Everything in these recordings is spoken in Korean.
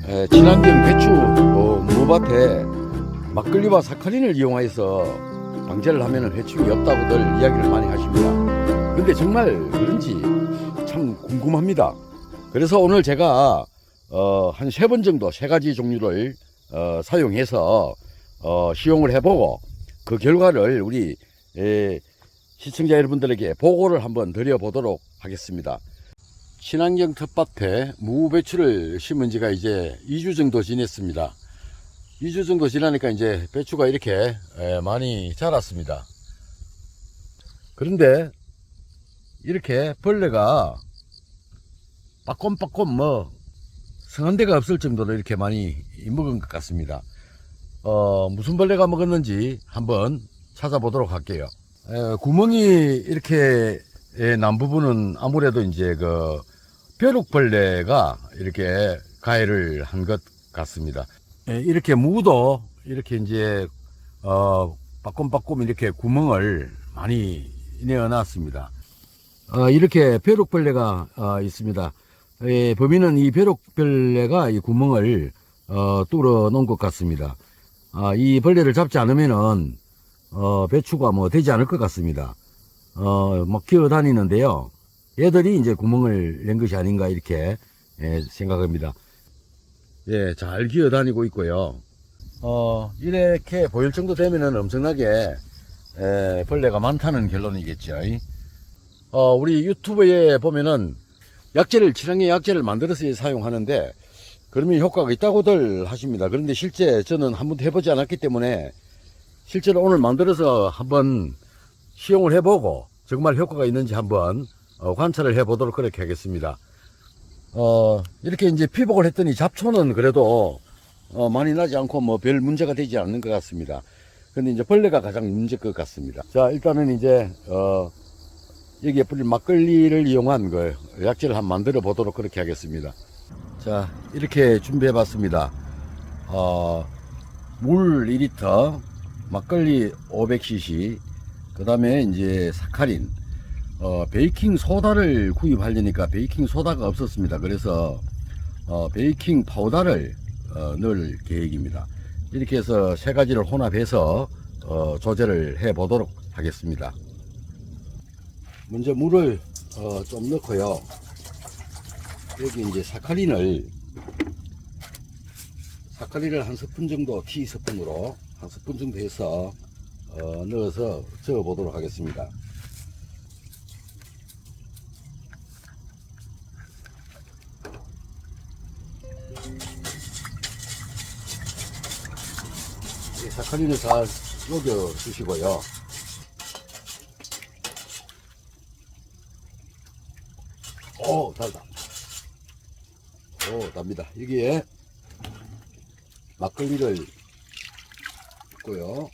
친환경 배추 무밭에 막걸리와 사카린을 이용해서 방제를 하면 회충이 없다고들 이야기를 많이 하십니다. 근데 정말 그런지 참 궁금합니다. 그래서 오늘 제가 한 3번 정도 3가지 종류를 사용해서 시용을 해보고 그 결과를 우리 시청자 여러분들에게 보고를 한번 드려보도록 하겠습니다. 친환경 텃밭에 무배추를 심은 지가 이제 2주 정도 지냈습니다. 2주 정도 지나니까 이제 배추가 이렇게 많이 자랐습니다. 그런데 이렇게 벌레가 빠꼼빠꼼 성한 데가 없을 정도로 이렇게 많이 먹은 것 같습니다. 무슨 벌레가 먹었는지 한번 찾아보도록 할게요. 구멍이 이렇게 난 부분은 아무래도 이제 그 벼룩벌레가 이렇게 가해를 한 것 같습니다. 이렇게 무도 이렇게 이제 빠꼼빠꼼 이렇게 구멍을 많이 내어 놨습니다. 이렇게 벼룩벌레가 있습니다. 범인은 이 벼룩벌레가 이 구멍을 뚫어 놓은 것 같습니다. 이 벌레를 잡지 않으면은 배추가 되지 않을 것 같습니다. 막 기어 다니는데요. 얘들이 이제 구멍을 낸 것이 아닌가 이렇게 생각합니다. 예, 잘 기어 다니고 있고요. 이렇게 보일 정도 되면은 엄청나게 벌레가 많다는 결론이겠죠. 우리 유튜브에 보면은 약재를, 친환경 약재를 만들어서 사용하는데 그러면 효과가 있다고들 하십니다. 그런데 실제 저는 한 번도 해보지 않았기 때문에 실제로 오늘 만들어서 한번 시용을 해보고 정말 효과가 있는지 한번 관찰을 해보도록 그렇게 하겠습니다. 이렇게 이제 피복을 했더니 잡초는 그래도 많이 나지 않고 별 문제가 되지 않는 것 같습니다. 근데 이제 벌레가 가장 문제일 것 같습니다. 자, 일단은 이제 여기에 뿌린 막걸리를 이용한 그 약재를 한번 만들어 보도록 그렇게 하겠습니다. 자, 이렇게 준비해 봤습니다. 물 2리터, 막걸리 500cc, 그 다음에 이제 사카린, 베이킹 소다를 구입하려니까 베이킹 소다가 없었습니다. 그래서 베이킹 파우더를 넣을 계획입니다. 이렇게 해서 3가지를 혼합해서 조제를 해 보도록 하겠습니다. 먼저 물을 좀 넣고요. 여기 이제 사카린을 한 스푼 정도, 티스푼으로 한 스푼 정도 해서 넣어서 저어 보도록 하겠습니다. 사카린을 잘 녹여 주시고요. 오, 달다. 오, 답니다. 여기에 막걸리를 넣고요.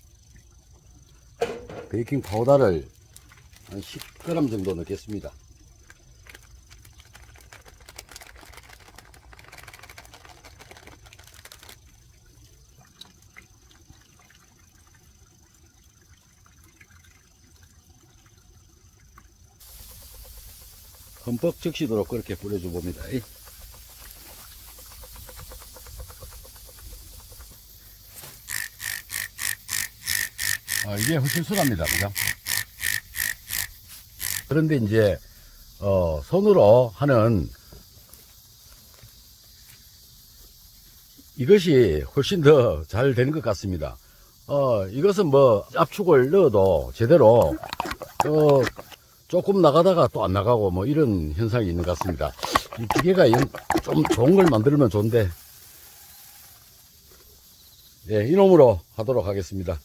베이킹 파우더를 한 10g 정도 넣겠습니다. 흠뻑 적시도록 그렇게 뿌려줘 봅니다. 이게 훨씬 순합니다. 그죠? 그런데 이제 손으로 하는 이것이 훨씬 더 잘 되는 것 같습니다. 이것은 압축을 넣어도 제대로 조금 나가다가 또 안 나가고 이런 현상이 있는 것 같습니다. 이 기계가 좀 좋은 걸 만들면 좋은데, 예, 이놈으로 하도록 하겠습니다.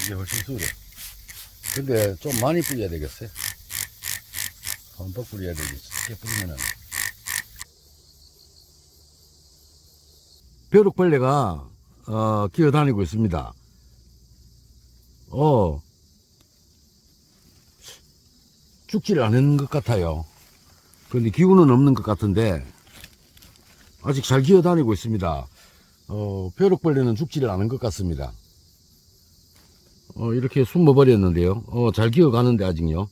이게 훨씬 수월해. 근데 좀 많이 뿌려야 되겠어요. 흠뻑 뿌려야 되겠어. 이렇게 뿌리면은. 벼룩벌레가, 기어다니고 있습니다. 죽지를 않은 것 같아요. 그런데 기운은 없는 것 같은데, 아직 잘 기어다니고 있습니다. 벼룩벌레는 죽지를 않은 것 같습니다. 이렇게 숨어버렸는데요. 잘 기어가는데 아직요.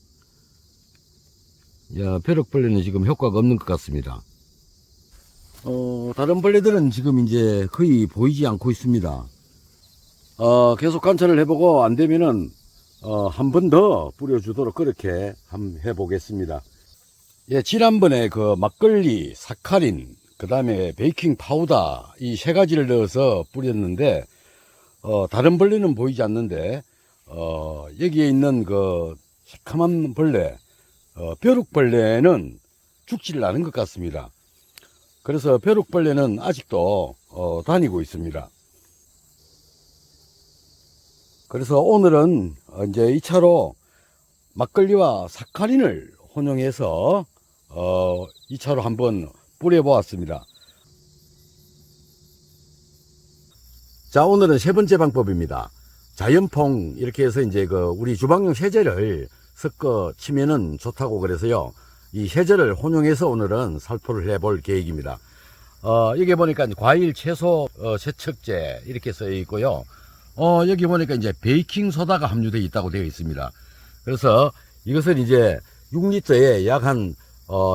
야, 벼룩벌레는 지금 효과가 없는 것 같습니다. 다른 벌레들은 지금 이제 거의 보이지 않고 있습니다. 계속 관찰을 해보고 안 되면은 한 번 더 뿌려주도록 그렇게 한번 해보겠습니다. 예, 지난번에 그 막걸리, 사카린, 그 다음에 베이킹 파우더 이 세 가지를 넣어서 뿌렸는데 다른 벌레는 보이지 않는데 여기에 있는 그 새카만 벌레, 벼룩벌레는 죽지를 않은 것 같습니다. 그래서 벼룩벌레는 아직도 다니고 있습니다. 그래서 오늘은 이제 2차로 막걸리와 사카린을 혼용해서 2차로 한번 뿌려보았습니다. 자, 오늘은 세 번째 방법입니다. 자연퐁 이렇게 해서 이제 그 우리 주방용 세제를 섞어 치면은 좋다고 그래서요. 이 세제를 혼용해서 오늘은 살포를 해볼 계획입니다. 여기 보니까 과일 채소 세척제 이렇게 써 있고요. 여기 보니까 이제 베이킹 소다가 함유되어 있다고 되어 있습니다. 그래서 이것을 이제 6리터에 약 한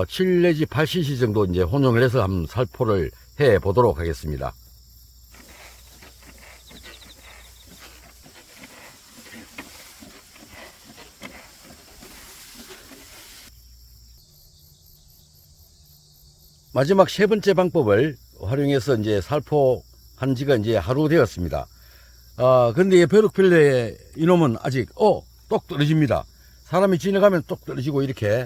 7 내지 8cc 정도 이제 혼용을 해서 한번 살포를 해 보도록 하겠습니다. 마지막 세 번째 방법을 활용해서 이제 살포한 지가 이제 하루 되었습니다. 근데 이 벼룩벌레 이놈은 아직 똑 떨어집니다. 사람이 지나가면 똑 떨어지고 이렇게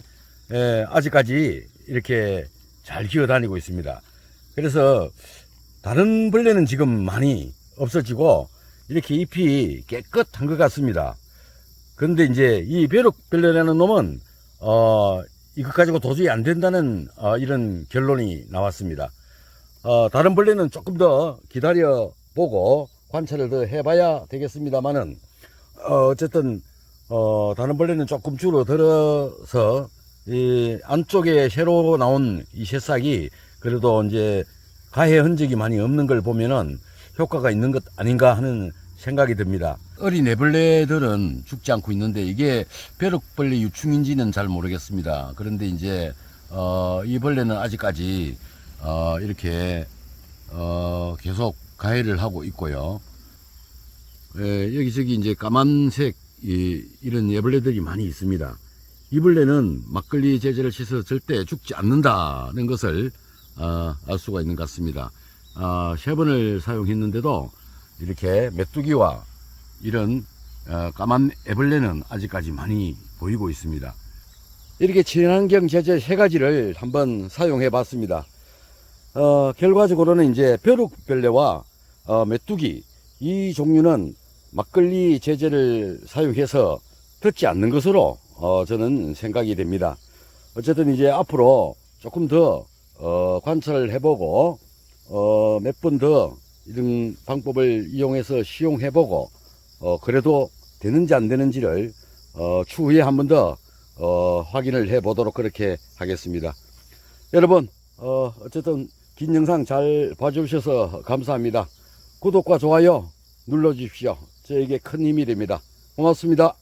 아직까지 이렇게 잘 기어 다니고 있습니다. 그래서 다른 벌레는 지금 많이 없어지고 이렇게 잎이 깨끗한 것 같습니다. 그런데 이제 이 벼룩벌레라는 놈은 이것 가지고 도저히 안 된다는 이런 결론이 나왔습니다. 다른 벌레는 조금 더 기다려 보고 관찰을 더 해봐야 되겠습니다만은 어쨌든 다른 벌레는 조금 줄어들어서 이 안쪽에 새로 나온 이 새싹이 그래도 이제 가해 흔적이 많이 없는 걸 보면은 효과가 있는 것 아닌가 하는 생각이 듭니다. 어린 애벌레들은 죽지 않고 있는데 이게 벼룩벌레 유충인지는 잘 모르겠습니다. 그런데 이제 이 벌레는 아직까지 이렇게 계속 가해를 하고 있고요. 여기저기 이제 까만색 이런 애벌레들이 많이 있습니다. 이 벌레는 막걸리 제제를 씻어서 절대 죽지 않는다는 것을 알 수가 있는 것 같습니다. 3번을 사용했는데도 이렇게 메뚜기와 이런 까만 애벌레는 아직까지 많이 보이고 있습니다. 이렇게 친환경 제제 3가지를 한번 사용해 봤습니다. 결과적으로는 이제 벼룩벌레와 메뚜기 이 종류는 막걸리 제제를 사용해서 듣지 않는 것으로 저는 생각이 됩니다. 어쨌든 이제 앞으로 조금 더 관찰을 해보고 몇 번 더 이런 방법을 이용해서 시용해보고 그래도 되는지 안 되는지를 추후에 한 번 더 확인을 해보도록 그렇게 하겠습니다. 여러분 어쨌든 긴 영상 잘 봐주셔서 감사합니다. 구독과 좋아요 눌러주십시오. 저에게 큰 힘이 됩니다. 고맙습니다.